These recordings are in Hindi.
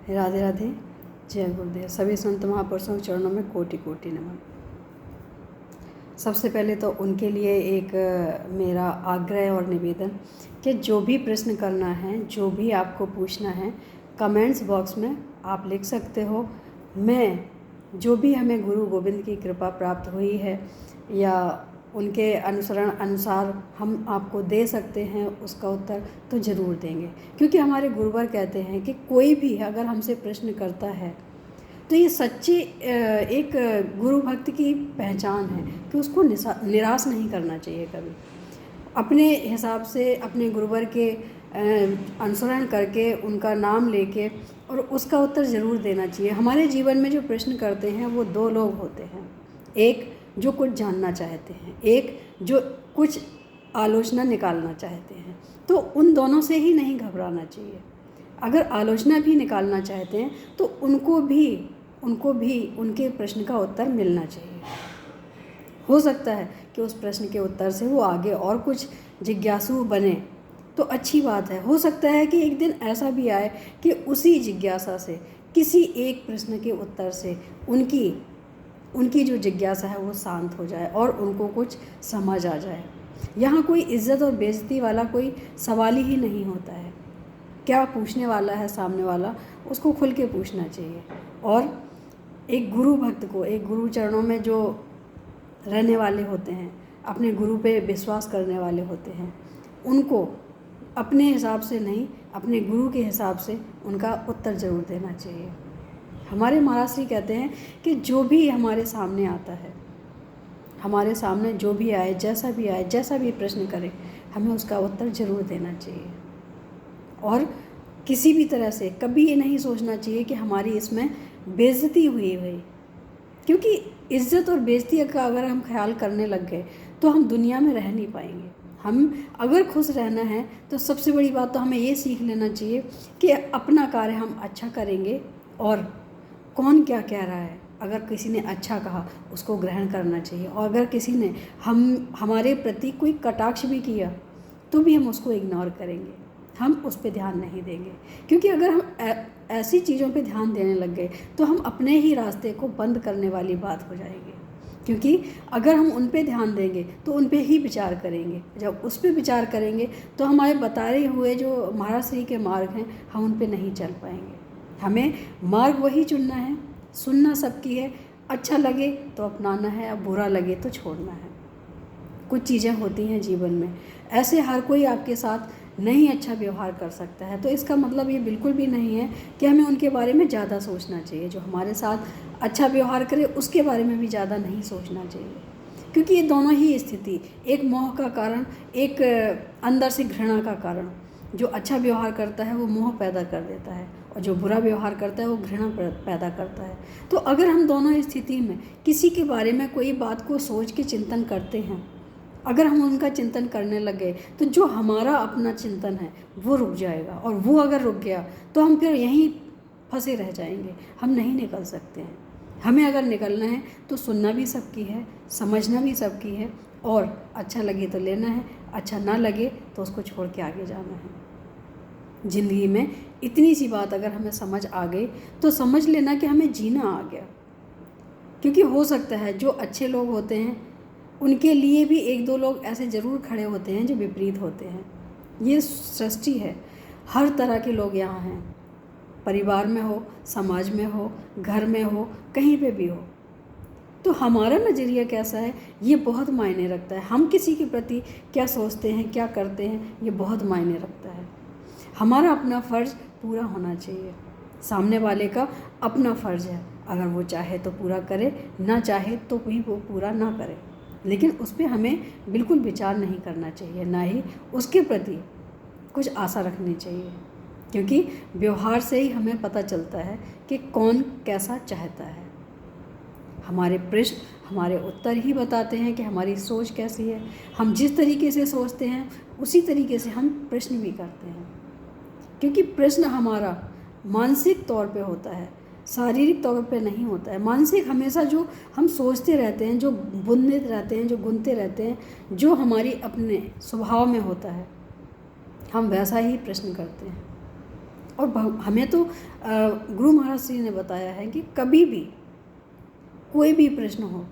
राधे राधे। जय गुरुदेव। सभी संत महापुरुषों के चरणों में कोटि कोटि नमन। सबसे पहले तो उनके लिए एक मेरा आग्रह और निवेदन कि जो भी प्रश्न करना है, जो भी आपको पूछना है, कमेंट्स बॉक्स में आप लिख सकते हो। मैं जो भी हमें गुरु गोविंद की कृपा प्राप्त हुई है या उनके अनुसार हम आपको दे सकते हैं उसका उत्तर तो ज़रूर देंगे, क्योंकि हमारे गुरुवर कहते हैं कि कोई भी अगर हमसे प्रश्न करता है तो ये सच्ची एक गुरु भक्त की पहचान है कि उसको निराश नहीं करना चाहिए कभी। अपने हिसाब से अपने गुरुवर के अनुसरण करके उनका नाम लेके और उसका उत्तर ज़रूर देना चाहिए। हमारे जीवन में जो प्रश्न करते हैं वो दो लोग होते हैं, एक जो कुछ जानना चाहते हैं, एक जो कुछ आलोचना निकालना चाहते हैं। तो उन दोनों से ही नहीं घबराना चाहिए। अगर आलोचना भी निकालना चाहते हैं तो उनको भी उनके प्रश्न का उत्तर मिलना चाहिए। हो सकता है कि उस प्रश्न के उत्तर से वो आगे और कुछ जिज्ञासु बने तो अच्छी बात है। हो सकता है कि एक दिन ऐसा भी आए कि उसी जिज्ञासा से, किसी एक प्रश्न के उत्तर से उनकी जो जिज्ञासा है वो शांत हो जाए और उनको कुछ समझ आ जाए। यहाँ कोई इज्जत और बेइज्जती वाला कोई सवाल ही नहीं होता है। क्या पूछने वाला है सामने वाला, उसको खुल के पूछना चाहिए। और एक गुरु भक्त को, एक गुरु चरणों में जो रहने वाले होते हैं, अपने गुरु पे विश्वास करने वाले होते हैं, उनको अपने हिसाब से नहीं, अपने गुरु के हिसाब से उनका उत्तर ज़रूर देना चाहिए। हमारे महाराज श्री कहते हैं कि जो भी हमारे सामने आता है, हमारे सामने जो भी आए, जैसा भी प्रश्न करे, हमें उसका उत्तर ज़रूर देना चाहिए। और किसी भी तरह से कभी ये नहीं सोचना चाहिए कि हमारी इसमें बेइज्जती हुई, क्योंकि इज्जत और बेइज्जती का अगर हम ख्याल करने लग गए तो हम दुनिया में रह नहीं पाएंगे। हम अगर खुश रहना है तो सबसे बड़ी बात तो हमें ये सीख लेना चाहिए कि अपना कार्य हम अच्छा करेंगे और कौन क्या कह रहा है, अगर किसी ने अच्छा कहा उसको ग्रहण करना चाहिए। और अगर किसी ने हमारे प्रति कोई कटाक्ष भी किया तो भी हम उसको इग्नोर करेंगे, हम उस पर ध्यान नहीं देंगे। क्योंकि अगर हम ऐसी चीज़ों पे ध्यान देने लग गए तो हम अपने ही रास्ते को बंद करने वाली बात हो जाएगी। क्योंकि अगर हम उन पे ध्यान देंगे तो उन पे ही विचार करेंगे। जब उस पे विचार करेंगे तो हमारे बताए हुए जो महाराज श्री के मार्ग हैं, हम उन पे नहीं चल पाएंगे। हमें मार्ग वही चुनना है। सुनना सबकी है, अच्छा लगे तो अपनाना है, अब बुरा लगे तो छोड़ना है। कुछ चीज़ें होती हैं जीवन में, ऐसे हर कोई आपके साथ नहीं अच्छा व्यवहार कर सकता है, तो इसका मतलब ये बिल्कुल भी नहीं है कि हमें उनके बारे में ज़्यादा सोचना चाहिए। जो हमारे साथ अच्छा व्यवहार करे उसके बारे में भी ज़्यादा नहीं सोचना चाहिए, क्योंकि ये दोनों ही स्थिति, एक मोह का कारण, एक अंदर से घृणा का कारण। जो अच्छा व्यवहार करता है वो मोह पैदा कर देता है और जो बुरा व्यवहार करता है वो घृणा पैदा करता है। तो अगर हम दोनों स्थिति में किसी के बारे में कोई बात को सोच के चिंतन करते हैं, अगर हम उनका चिंतन करने लगे तो जो हमारा अपना चिंतन है वो रुक जाएगा, और वो अगर रुक गया तो हम फिर यहीं फंसे रह जाएंगे, हम नहीं निकल सकते हैं। हमें अगर निकलना है तो सुनना भी सबकी है, समझना भी सबकी है, और अच्छा लगे तो लेना है, अच्छा ना लगे तो उसको छोड़ के आगे जाना है। ज़िंदगी में इतनी सी बात अगर हमें समझ आ गई तो समझ लेना कि हमें जीना आ गया। क्योंकि हो सकता है जो अच्छे लोग होते हैं उनके लिए भी एक दो लोग ऐसे ज़रूर खड़े होते हैं जो विपरीत होते हैं। ये सृष्टि है, हर तरह के लोग यहाँ हैं, परिवार में हो, समाज में हो, घर में हो, कहीं पे भी हो। तो हमारा नज़रिया कैसा है ये बहुत मायने रखता है। हम किसी के प्रति क्या सोचते हैं, क्या करते हैं, ये बहुत मायने रखता है। हमारा अपना फ़र्ज़ पूरा होना चाहिए, सामने वाले का अपना फ़र्ज़ है। अगर वो चाहे तो पूरा करे, ना चाहे तो भी वो पूरा ना करे, लेकिन उस पर हमें बिल्कुल विचार नहीं करना चाहिए, ना ही उसके प्रति कुछ आशा रखनी चाहिए। क्योंकि व्यवहार से ही हमें पता चलता है कि कौन कैसा चाहता है। हमारे प्रश्न, हमारे उत्तर ही बताते हैं कि हमारी सोच कैसी है। हम जिस तरीके से सोचते हैं उसी तरीके से हम प्रश्न भी करते हैं। क्योंकि प्रश्न हमारा मानसिक तौर पे होता है, शारीरिक तौर पे नहीं होता है। मानसिक हमेशा जो हम सोचते रहते हैं, जो बुनते रहते हैं, जो गुनते रहते हैं, जो हमारी अपने स्वभाव में होता है, हम वैसा ही प्रश्न करते हैं। और हमें तो गुरु महाराज जी ने बताया है कि कभी भी कोई भी प्रश्न हो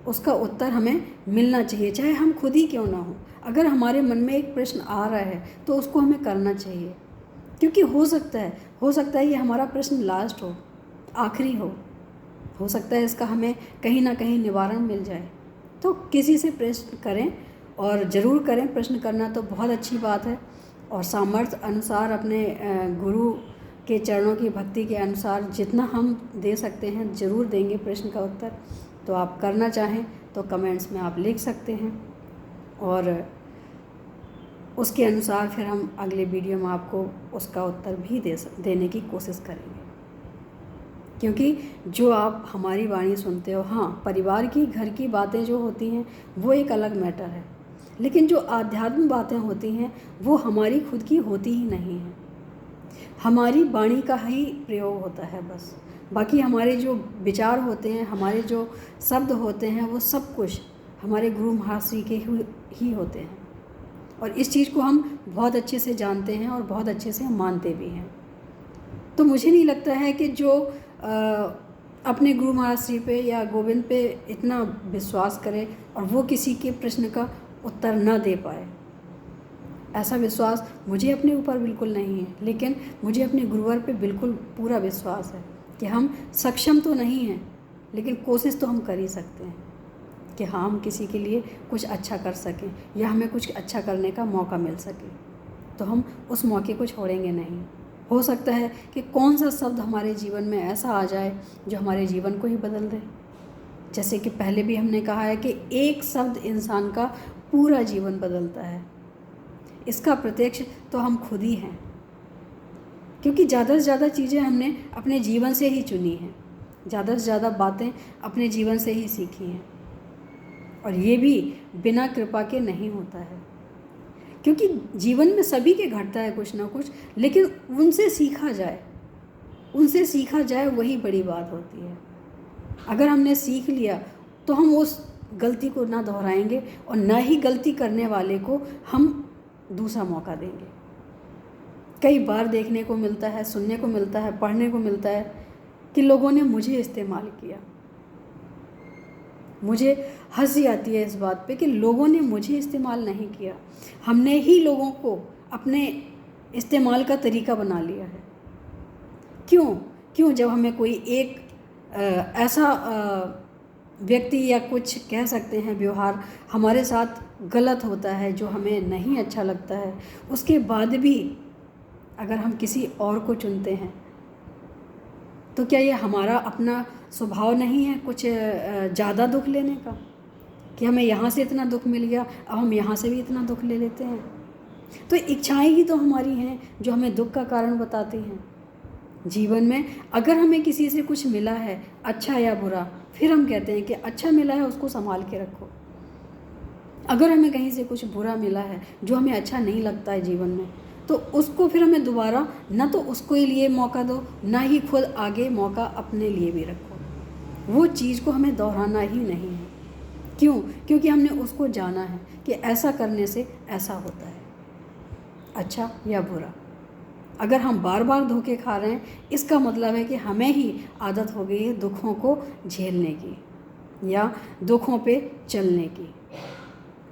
उसका उत्तर हमें मिलना चाहिए, चाहे हम खुद ही क्यों ना हो। अगर हमारे मन में एक प्रश्न आ रहा है तो उसको हमें करना चाहिए, क्योंकि हो सकता है ये हमारा प्रश्न लास्ट हो, आखिरी हो सकता है इसका हमें कहीं ना कहीं निवारण मिल जाए। तो किसी से प्रश्न करें, और ज़रूर करें। प्रश्न करना तो बहुत अच्छी बात है, और सामर्थ्य अनुसार अपने गुरु के चरणों की भक्ति के अनुसार जितना हम दे सकते हैं ज़रूर देंगे प्रश्न का उत्तर। तो आप करना चाहें तो कमेंट्स में आप लिख सकते हैं, और उसके अनुसार फिर हम अगले वीडियो में आपको उसका उत्तर भी देने की कोशिश करेंगे। क्योंकि जो आप हमारी वाणी सुनते हो, हाँ, परिवार की घर की बातें जो होती हैं वो एक अलग मैटर है, लेकिन जो आध्यात्म बातें होती हैं वो हमारी खुद की होती ही नहीं हैं। हमारी वाणी का ही प्रयोग होता है बस। बाकी हमारे जो विचार होते हैं, हमारे जो शब्द होते हैं, वो सब कुछ हमारे गुरु महाराज जी के ही होते हैं, और इस चीज़ को हम बहुत अच्छे से जानते हैं और बहुत अच्छे से मानते भी हैं। तो मुझे नहीं लगता है कि जो अपने गुरु महाराज जी पे या गोविंद पे इतना विश्वास करे और वो किसी के प्रश्न का उत्तर न दे पाए, ऐसा विश्वास मुझे अपने ऊपर बिल्कुल नहीं है। लेकिन मुझे अपने गुरुवर पे बिल्कुल पूरा विश्वास है कि हम सक्षम तो नहीं हैं, लेकिन कोशिश तो हम कर ही सकते हैं कि हाँ, हम किसी के लिए कुछ अच्छा कर सकें या हमें कुछ अच्छा करने का मौका मिल सके, तो हम उस मौके को छोड़ेंगे नहीं। हो सकता है कि कौन सा शब्द हमारे जीवन में ऐसा आ जाए जो हमारे जीवन को ही बदल दे। जैसे कि पहले भी हमने कहा है कि एक शब्द इंसान का पूरा जीवन बदलता है। इसका प्रत्यक्ष तो हम खुद ही हैं, क्योंकि ज़्यादा से ज़्यादा चीज़ें हमने अपने जीवन से ही चुनी हैं, ज़्यादा से ज़्यादा बातें अपने जीवन से ही सीखी हैं, और ये भी बिना कृपा के नहीं होता है। क्योंकि जीवन में सभी के घटता है कुछ ना कुछ, लेकिन उनसे सीखा जाए वही बड़ी बात होती है। अगर हमने सीख लिया तो हम उस गलती को ना दोहराएंगे, और ना ही गलती करने वाले को हम दूसरा मौका देंगे। कई बार देखने को मिलता है, सुनने को मिलता है, पढ़ने को मिलता है कि लोगों ने मुझे इस्तेमाल किया। मुझे हंसी आती है इस बात पे कि लोगों ने मुझे इस्तेमाल नहीं किया, हमने ही लोगों को अपने इस्तेमाल का तरीका बना लिया है। क्यों जब हमें कोई एक ऐसा व्यक्ति या कुछ कह सकते हैं व्यवहार हमारे साथ गलत होता है, जो हमें नहीं अच्छा लगता है, उसके बाद भी अगर हम किसी और को चुनते हैं, तो क्या ये हमारा अपना स्वभाव नहीं है कुछ ज़्यादा दुख लेने का, कि हमें यहाँ से इतना दुख मिल गया, अब हम यहाँ से भी इतना दुख ले लेते हैं। तो इच्छाएं ही तो हमारी हैं जो हमें दुख का कारण बताती हैं। जीवन में अगर हमें किसी से कुछ मिला है, अच्छा या बुरा, फिर हम कहते हैं कि अच्छा मिला है उसको संभाल के रखो। अगर हमें कहीं से कुछ बुरा मिला है जो हमें अच्छा नहीं लगता है जीवन में, तो उसको फिर हमें दोबारा ना तो उसको ही लिए मौका दो, ना ही खुद आगे मौका अपने लिए भी रखो। वो चीज़ को हमें दोहराना ही नहीं है। क्योंकि हमने उसको जाना है कि ऐसा करने से ऐसा होता है, अच्छा या बुरा। अगर हम बार बार धोखे खा रहे हैं, इसका मतलब है कि हमें ही आदत हो गई है दुखों को झेलने की या दुखों पे चलने की।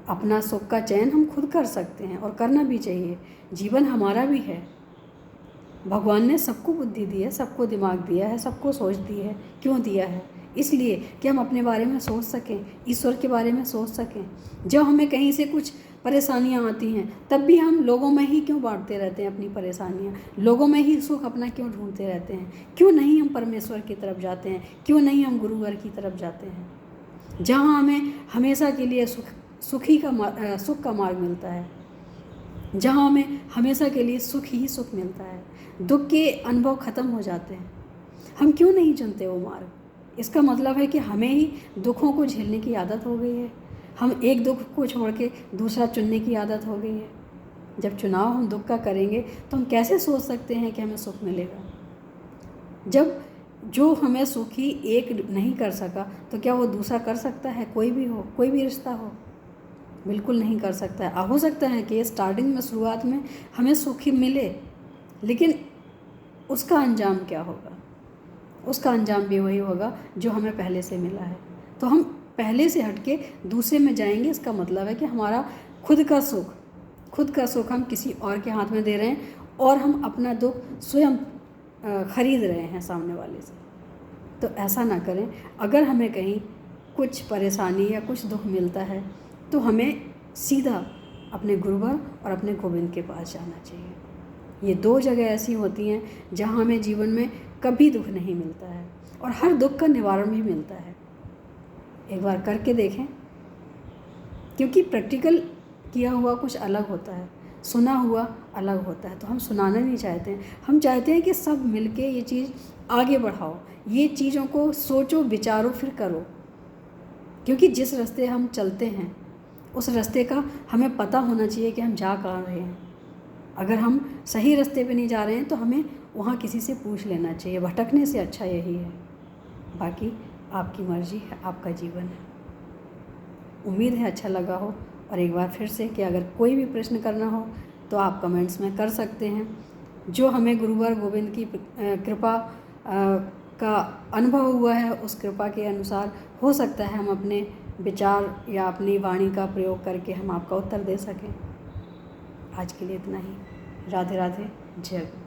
अपना सुख का चयन हम खुद कर सकते हैं, और करना भी चाहिए। जीवन हमारा भी है। भगवान ने सबको बुद्धि दी है, सबको दिमाग दिया है, सबको सोच दी है। क्यों दिया है? इसलिए कि हम अपने बारे में सोच सकें, ईश्वर के बारे में सोच सकें। जब हमें कहीं से कुछ परेशानियां आती हैं, तब भी हम लोगों में ही क्यों बांटते रहते हैं अपनी परेशानियां, लोगों में ही सुख अपना क्यों ढूंढते रहते हैं? क्यों नहीं हम परमेश्वर की तरफ जाते हैं? क्यों नहीं हम गुरुवर की तरफ जाते हैं, जहाँ हमें हमेशा के लिए सुख का मार्ग मिलता है, जहाँ हमें हमेशा के लिए सुख ही सुख मिलता है। दुख के अनुभव ख़त्म हो जाते हैं। हम क्यों नहीं चुनते वो मार्ग? इसका मतलब है कि हमें ही दुखों को झेलने की आदत हो गई है। हम एक दुख को छोड़ के दूसरा चुनने की आदत हो गई है। जब चुनाव हम दुख का करेंगे तो हम कैसे सोच सकते हैं कि हमें सुख मिलेगा? जब जो हमें सुख ही एक नहीं कर सका, तो क्या वो दूसरा कर सकता है? कोई भी हो, कोई भी रिश्ता हो, बिल्कुल नहीं कर सकता है। हो सकता है कि स्टार्टिंग में, शुरुआत में हमें सुख ही मिले, लेकिन उसका अंजाम क्या होगा? उसका अंजाम भी वही होगा जो हमें पहले से मिला है। तो हम पहले से हटके दूसरे में जाएंगे, इसका मतलब है कि हमारा खुद का सुख हम किसी और के हाथ में दे रहे हैं और हम अपना दुख स्वयं खरीद रहे हैं सामने वाले से। तो ऐसा ना करें। अगर हमें कहीं कुछ परेशानी या कुछ दुख मिलता है तो हमें सीधा अपने गुरुवर और अपने गोविंद के पास जाना चाहिए। ये दो जगह ऐसी होती हैं जहाँ हमें जीवन में कभी दुख नहीं मिलता है और हर दुख का निवारण भी मिलता है। एक बार करके देखें, क्योंकि प्रैक्टिकल किया हुआ कुछ अलग होता है, सुना हुआ अलग होता है। तो हम सुनाना नहीं चाहते हैं, हम चाहते हैं कि सब मिलके ये चीज़ आगे बढ़ाओ, ये चीज़ों को सोचो, विचारो, फिर करो। क्योंकि जिस रास्ते हम चलते हैं उस रास्ते का हमें पता होना चाहिए कि हम जा कहाँ रहे हैं। अगर हम सही रास्ते पे नहीं जा रहे हैं तो हमें वहाँ किसी से पूछ लेना चाहिए। भटकने से अच्छा यही है। बाकी आपकी मर्जी है, आपका जीवन है। उम्मीद है अच्छा लगा हो। और एक बार फिर से कि अगर कोई भी प्रश्न करना हो तो आप कमेंट्स में कर सकते हैं। जो हमें गुरुवर गोविंद की कृपा का अनुभव हुआ है, उस कृपा के अनुसार हो सकता है हम अपने विचार या अपनी वाणी का प्रयोग करके हम आपका उत्तर दे सकें। आज के लिए इतना ही। राधे राधे। जय गुरु।